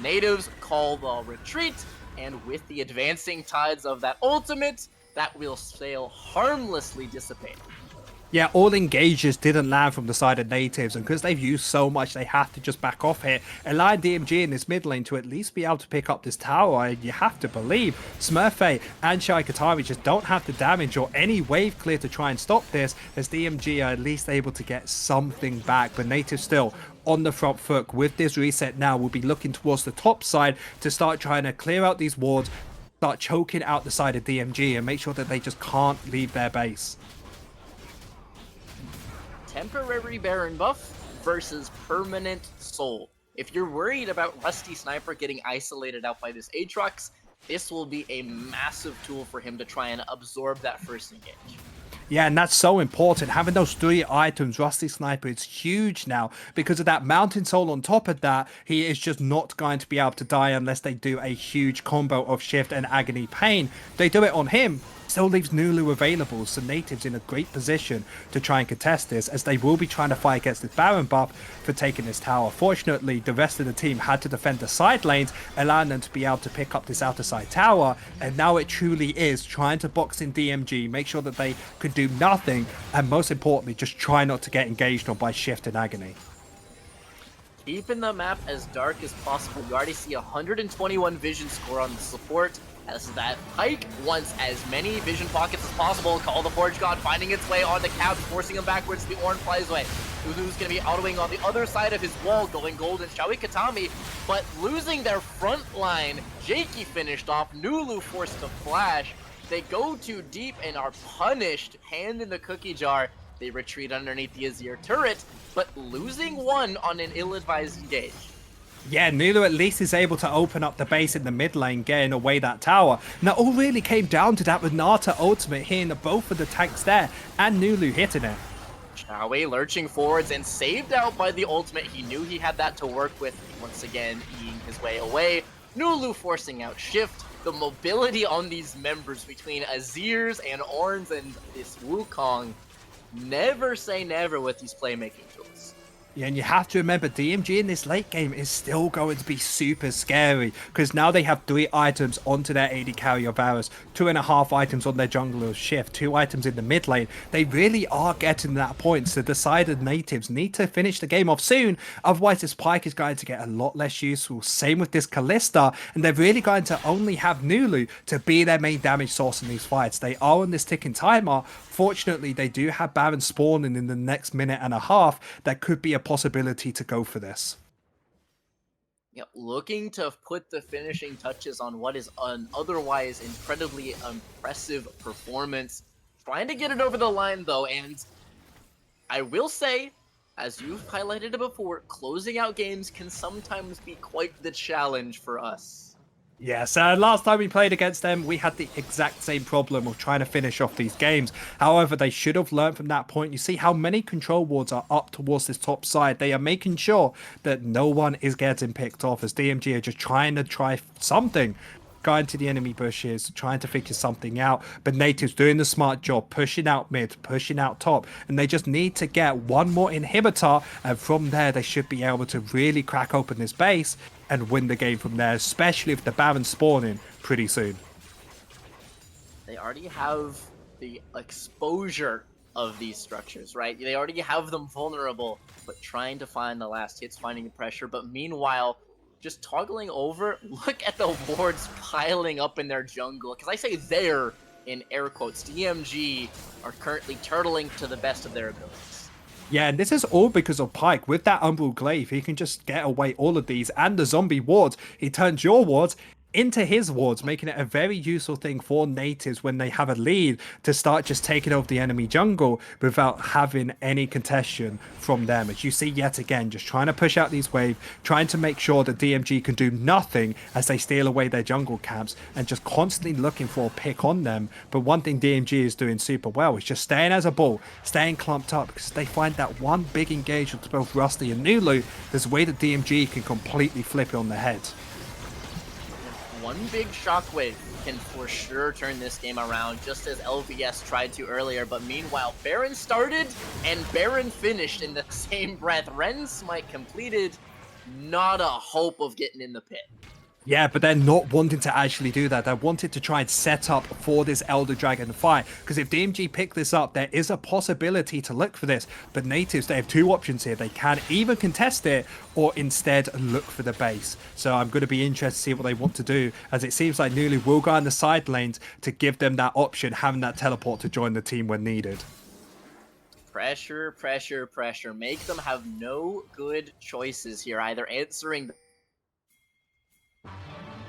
Speaker 3: Nativz call the retreat, and with the advancing tides of that ultimate, that will sail harmlessly dissipate.
Speaker 2: Yeah, all engages didn't land from the side of Nativz, and because they've used so much, they have to just back off here. Allowing DMG in this mid lane to at least be able to pick up this tower, you have to believe Smurfy and Shai Katami just don't have the damage or any wave clear to try and stop this, as DMG are at least able to get something back. But Nativz still on the front foot with this reset now will be looking towards the top side to start trying to clear out these wards, start choking out the side of DMG and make sure that they just can't leave their base.
Speaker 3: Temporary Baron buff versus permanent soul. If you're worried about Rusty Sniper getting isolated out by this Aatrox, this will be a massive tool for him to try and absorb that first engage.
Speaker 2: Yeah, and that's so important. Having those 3 items, Rusty Sniper, is huge now. Because of that Mountain Soul on top of that, he is just not going to be able to die unless they do a huge combo of Shift and Agony Pain. If they do it on him, still leaves Nulu available, so Nativz in a great position to try and contest this, as they will be trying to fight against this Baron buff for taking this tower. Fortunately, the rest of the team had to defend the side lanes, allowing them to be able to pick up this outer side tower, and now it truly is trying to box in DMG, make sure that they could do nothing, and most importantly, just try not to get engaged on by Shift and Agony.
Speaker 3: Keeping the map as dark as possible. You already see 121 vision score on the support, as that Pyke wants as many vision pockets as possible. Call the Forge God finding its way onto Caps, forcing him backwards. The Ornn flies away. Lulu's going to be autoing on the other side of his wall, going golden. Shawi Katami, but losing their front line. Jakey finished off. Nulu forced to flash. They go too deep and are punished. Hand in the cookie jar. They retreat underneath the Azir turret, but losing one on an ill-advised engage.
Speaker 2: Yeah, Nulu at least is able to open up the base in the mid lane, getting away that tower. And that all really came down to that Renata ultimate hitting both of the tanks there, and Nulu hitting it.
Speaker 3: Shawi lurching forwards and saved out by the ultimate. He knew he had that to work with. Once again, eating his way away. Nulu forcing out Shift. The mobility on these members between Azirs and Ornns and this Wukong. Never say never with these playmaking tools.
Speaker 2: Yeah, and you have to remember, DMG in this late game is still going to be super scary, because now they have 3 items onto their AD carry of Varus, 2.5 items on their jungler of Shift, 2 items in the mid lane. They really are getting to that point, so decided Nativz need to finish the game off soon, otherwise this Pyke is going to get a lot less useful. Same with this Kalista, and they're really going to only have Nulu to be their main damage source in these fights. They are on this ticking timer. Fortunately, they do have Baron spawning in the next minute and a half. That could be a possibility to go for this.
Speaker 3: Yeah, looking to put the finishing touches on what is an otherwise incredibly impressive performance. Trying to get it over the line, though, and I will say, as you've highlighted it before, closing out games can sometimes be quite the challenge for us.
Speaker 2: Yes, last time we played against them, we had the exact same problem of trying to finish off these games. However, they should have learned from that point. You see how many control wards are up towards this top side. They are making sure that no one is getting picked off, as DMG are just trying to try something. Going to the enemy bushes, trying to figure something out, but Nativz doing the smart job, pushing out mid, pushing out top, and they just need to get one more inhibitor, and from there they should be able to really crack open this base and win the game from there, especially if the Baron's spawning pretty soon.
Speaker 3: They already have the exposure of these structures, right? They already have them vulnerable, but trying to find the last hits, finding the pressure, but meanwhile, just toggling over. Look at the wards piling up in their jungle, because I say they're in air quotes. DMG are currently turtling to the best of their abilities.
Speaker 2: Yeah, and this is all because of Pyke. With that Umbral Glaive, he can just get away all of these, and the zombie wards. He turns your wards into his wards, making it a very useful thing for Nativz when they have a lead to start just taking over the enemy jungle without having any contention from them. As you see yet again, just trying to push out these waves, trying to make sure that DMG can do nothing as they steal away their jungle camps, and just constantly looking for a pick on them. But one thing DMG is doing super well is just staying as a ball, staying clumped up, because they find that one big engagement with both Rusty and Nulu, there's a way that DMG can completely flip it on the head.
Speaker 3: One big shockwave can for sure turn this game around, just as LVS tried to earlier. But meanwhile, Baron started and Baron finished in the same breath. Ren's smite completed, not a hope of getting in the pit.
Speaker 2: Yeah, but they're not wanting to actually do that. They wanted to try and set up for this Elder Dragon fight, because if DMG pick this up, there is a possibility to look for this. But Nativz, they have 2 options here. They can either contest it or instead look for the base. So I'm going to be interested to see what they want to do, as it seems like Nulu will go on the side lanes to give them that option, having that teleport to join the team when needed.
Speaker 3: Pressure, pressure, pressure. Make them have no good choices here, either answering...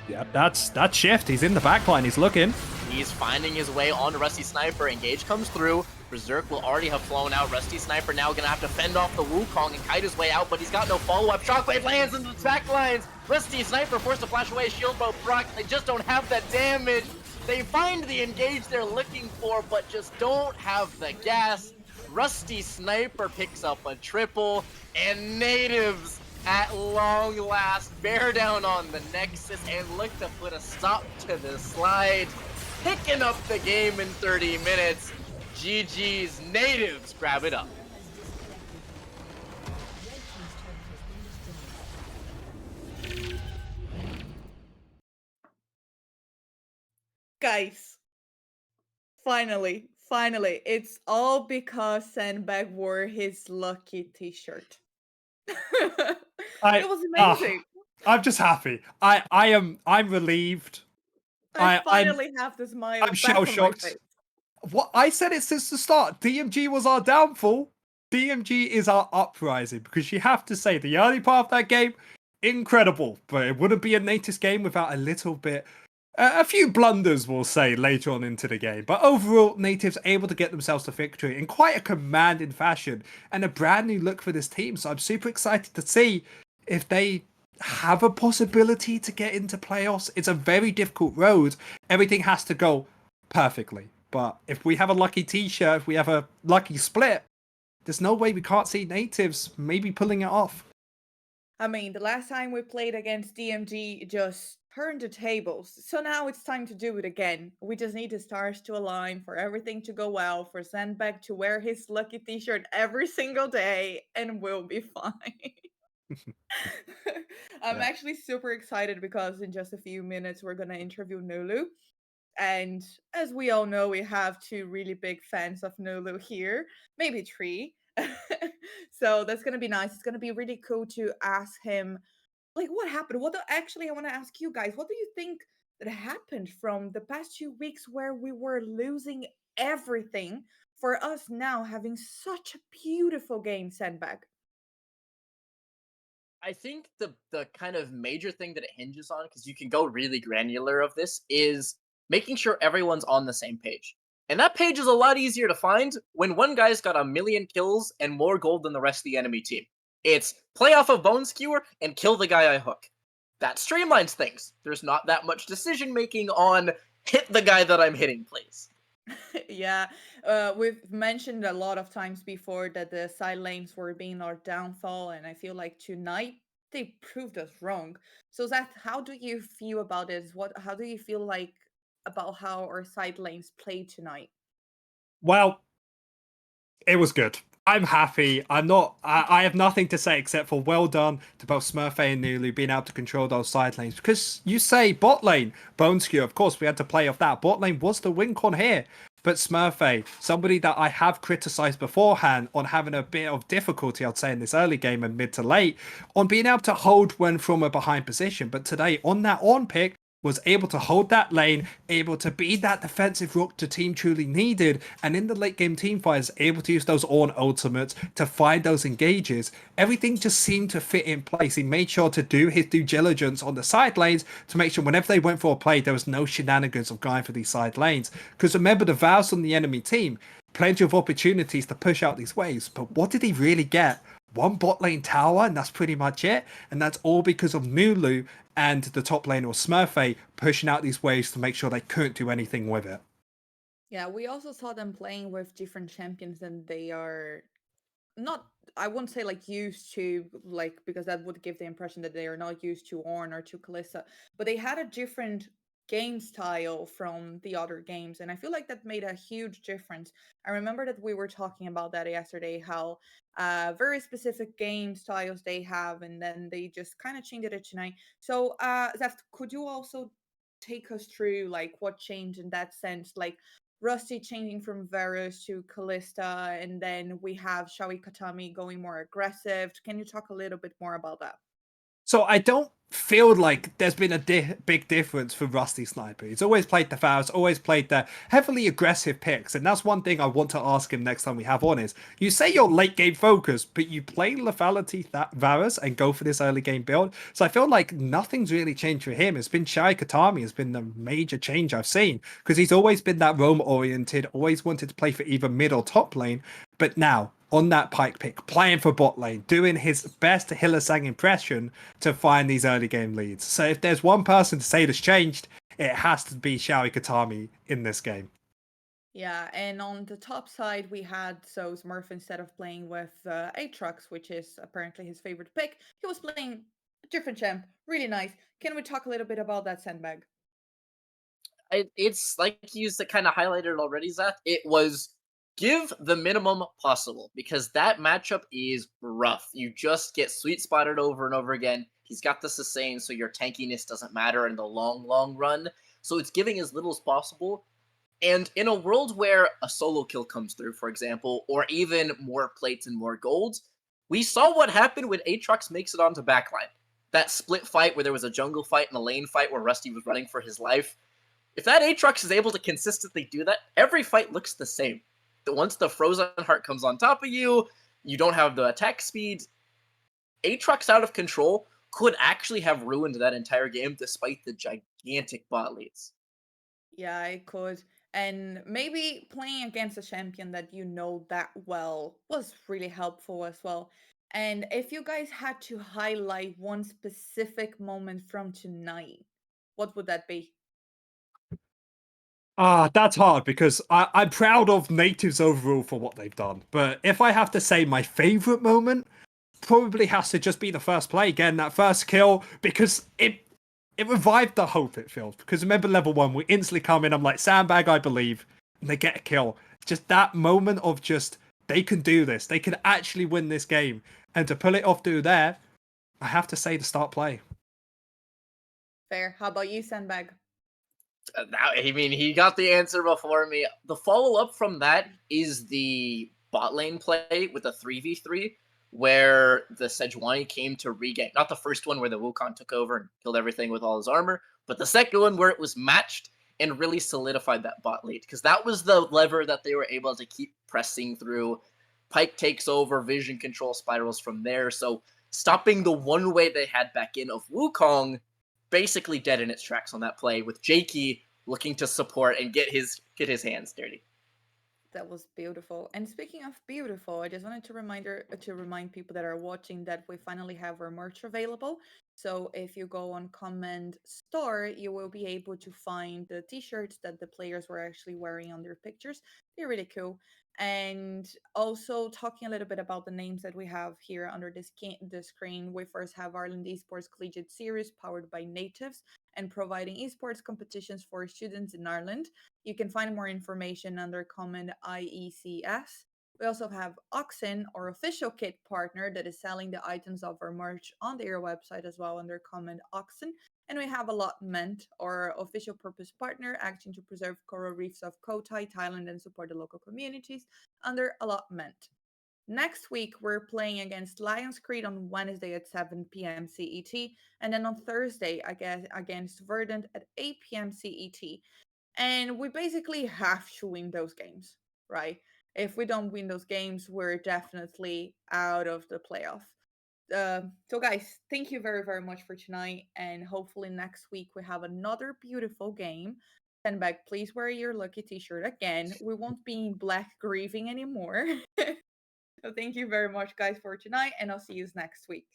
Speaker 2: Yeah, that's Shift. He's in the backline. He's looking.
Speaker 3: He's finding his way on Rusty Sniper. Engage comes through. Berserk will already have flown out. Rusty Sniper now going to have to fend off the Wukong and kite his way out, but he's got no follow-up. Shockwave lands into the back lines. Rusty Sniper forced to flash away. Shield bow proc. They just don't have that damage. They find the engage they're looking for, but just don't have the gas. Rusty Sniper picks up a triple, and Nativz at long last bear down on the Nexus and look to put a stop to the slide. picking up the game in 30 minutes. GG's Nativz grab it up.
Speaker 1: Guys, finally, it's all because Sandbag wore his lucky t-shirt. It
Speaker 2: I
Speaker 1: was
Speaker 2: ah,
Speaker 1: amazing.
Speaker 2: I'm just happy. I'm relieved.
Speaker 1: I
Speaker 2: I'm
Speaker 1: finally have the smile
Speaker 2: shell
Speaker 1: back on my
Speaker 2: shocked.
Speaker 1: face.
Speaker 2: What I said it since the start. DMG was our downfall. DMG is our uprising, because you have to say the early part of that game, incredible, but it wouldn't be a Nativz game without a little bit, a few blunders, we'll say, later on into the game. But overall, Nativz able to get themselves to victory in quite a commanding fashion and a brand new look for this team. So I'm super excited to see if they have a possibility to get into playoffs. It's a very difficult road. Everything has to go perfectly. But if we have a lucky t-shirt, if we have a lucky split, there's no way we can't see Nativz maybe pulling it off.
Speaker 1: I mean, the last time we played against DMG just turned the tables. So now it's time to do it again. We just need the stars to align for everything to go well, for Sandbag to wear his lucky t-shirt every single day, and we'll be fine. I'm
Speaker 2: Yeah.
Speaker 1: actually super excited because in just a few minutes we're gonna interview Nulu. And as we all know, we have two really big fans of Nulu here, maybe three. So that's gonna be nice. It's gonna be really cool to ask him, like, what happened. Actually, I want to ask you guys, what do you think that happened from the past 2 weeks where we were losing everything for us now having such a beautiful game, Sandbag?
Speaker 3: I think the kind of major thing that it hinges on, because you can go really granular of this, is making sure everyone's on the same page. And that page is a lot easier to find when one guy's got 1,000,000 kills and more gold than the rest of the enemy team. It's play off of Bone Skewer and kill the guy I hook. That streamlines things. There's not that much decision making on hit the guy that I'm hitting, please.
Speaker 1: Yeah, we've mentioned a lot of times before that the side lanes were being our downfall, and I feel like tonight they proved us wrong. So, Zach, how do you feel about this? How do you feel like about how our side lanes played tonight?
Speaker 2: Well, it was good. I'm happy. I have nothing to say except for well done to both Smurfy and Nulu being able to control those side lanes. Because you say bot lane, Bone Skewer, of course, we had to play off that. Bot lane was the win con here. But Smurfy, somebody that I have criticized beforehand on having a bit of difficulty, I'd say, in this early game and mid to late, on being able to hold when from a behind position. But today, on that on pick, was able to hold that lane, able to be that defensive rook the team truly needed, and in the late game team fights, able to use those Ornn ultimates to find those engages. Everything just seemed to fit in place. He made sure to do his due diligence on the side lanes to make sure whenever they went for a play, there was no shenanigans of going for these side lanes. Because remember, the Vows on the enemy team, plenty of opportunities to push out these waves, but what did he really get? One bot lane tower, and that's pretty much it. And that's all because of Nulu and the top lane or Smurfy pushing out these waves to make sure they couldn't do anything with it.
Speaker 1: Yeah, we also saw them playing with different champions than they are not, I wouldn't say like used to, like, because that would give the impression that they are not used to Ornn or to Kalista, but they had a different game style from the other games, and I feel like that made a huge difference. I remember that we were talking about that yesterday, how very specific game styles they have, and then they just kind of changed it tonight. So Zeph, could you also take us through like what changed in that sense, like Rusty changing from Varus to Callista, and then we have Shawi Katami going more aggressive. Can you talk a little bit more about that?
Speaker 2: So I don't feel like there's been a big difference for Rusty Sniper. He's always played the Faust, always played the heavily aggressive picks, and that's one thing I want to ask him next time we have on is, you say you're late game focused, but you play lethality Varus and go for this early game build. So I feel like nothing's really changed for him. It's been Shai Katami has been the major change I've seen, because he's always been that roam oriented, always wanted to play for either mid or top lane, but now on that pike pick, playing for bot lane, doing his best Hillisang impression to find these early game leads. So if there's one person to say that's changed, it has to be Shawi Katami in this game.
Speaker 1: Yeah, and on the top side, we had so Smurf, instead of playing with Aatrox, which is apparently his favorite pick, he was playing a different champ. Really nice. Can we talk a little bit about that, Sandbag?
Speaker 3: It's like you kind of highlighted already, Zach. It was give the minimum possible because that matchup is rough. You just get sweet spotted over and over again. He's got the sustain, so your tankiness doesn't matter in the long run. So it's giving as little as possible. And in a world where a solo kill comes through, for example, or even more plates and more golds, we saw what happened when Aatrox makes it onto backline. That split fight where there was a jungle fight and a lane fight where Rusty was running for his life. If that Aatrox is able to consistently do that, every fight looks the same. Once the Frozen Heart comes on top of you, you don't have the attack speed. Aatrox out of control could actually have ruined that entire game despite the gigantic bot leads.
Speaker 1: Yeah, I could. And maybe playing against a champion that you know that well was really helpful as well. And if you guys had to highlight one specific moment from tonight, what would that be?
Speaker 2: That's hard because I'm proud of Nativz overall for what they've done. But if I have to say my favorite moment, probably has to just be the first play again, that first kill, because it revived the hope, it feels. Because remember level 1, we instantly come in, I'm like, sandbag, I believe, and they get a kill. Just that moment of just, they can do this. They can actually win this game. And to pull it off through there, I have to say the start play.
Speaker 1: Fair. How about you, Sandbag?
Speaker 3: I mean, he got the answer before me. The follow up from that is the bot lane play with the 3v3, where the Sejuani came to regain. Not the first one where the Wukong took over and killed everything with all his armor, but the second one where it was matched and really solidified that bot lead. Because that was the lever that they were able to keep pressing through. Pyke takes over, vision control spirals from there. So stopping the one way they had back in of Wukong basically dead in its tracks on that play, with Jakey looking to support and get his hands dirty.
Speaker 1: That was beautiful. And speaking of beautiful, I just wanted to remind people that are watching that we finally have our merch available. So if you go on Comment Store, you will be able to find the t-shirts that the players were actually wearing on their pictures. They're really cool. And also talking a little bit about the names that we have here under the screen, we first have Ireland Esports Collegiate Series powered by Nativz and providing esports competitions for students in Ireland. You can find more information under comment IECS. We also have Oxen, our official kit partner, that is selling the items of our merch on their website as well under comment Oxen. And we have Allotment, our official purpose partner, acting to preserve coral reefs of Kotai, Thailand, and support the local communities under Allotment. Next week, we're playing against Lions Creed on Wednesday at 7 p.m. CET, and then on Thursday, against Verdant at 8 p.m. CET. And we basically have to win those games, right? If we don't win those games, we're definitely out of the playoff. So, guys, thank you very, very much for tonight. And hopefully, next week we have another beautiful game. Send back, please wear your lucky t shirt again. We won't be in black grieving anymore. So, thank you very much, guys, for tonight. And I'll see you next week.